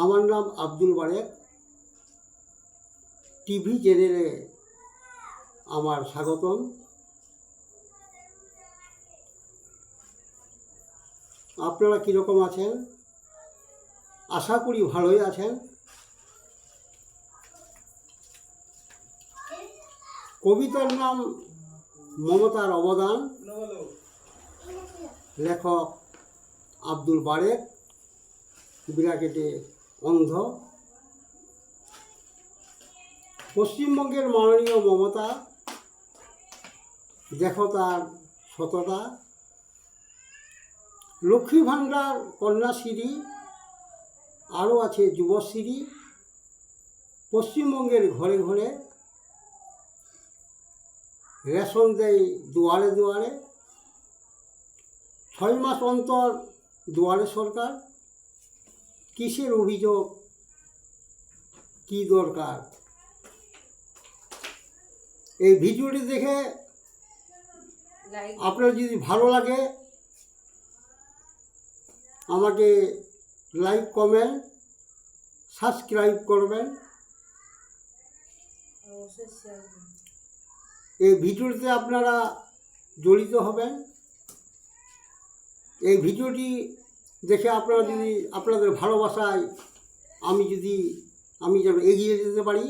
আমার নাম আব্দুল বারেক। টিভি চ্যানেলে আমার স্বাগতম। আপনারা কীরকম আছেন? আশা করি ভালোই আছেন। কবিতার নাম মমতার অবদান, লেখক আব্দুল বারেক, ব্র্যাকেটে অন্ধ। পশ্চিমবঙ্গের মাননীয় মমতা, দেখো তার সততা। লক্ষ্মী ভাণ্ডার, কন্যাশ্রী, আরও আছে যুবশ্রী। পশ্চিমবঙ্গের ঘরে ঘরে রেশন দেয় দুয়ারে দুয়ারে। 6 মাস অন্তর দুয়ারে সরকার। কিসের অভিযোগ, কি দরকার? এই ভিডিওটি দেখে আপনার যদি ভালো লাগে আমাকে লাইক, কমেন্ট, সাবস্ক্রাইব করবেন। এই ভিডিওটিতে আপনারা জড়িত হবেন। এই ভিডিওটি দেখে আপনারা যদি আপনাদের ভালোবাসায় আমি যেন এগিয়ে যেতে পারি,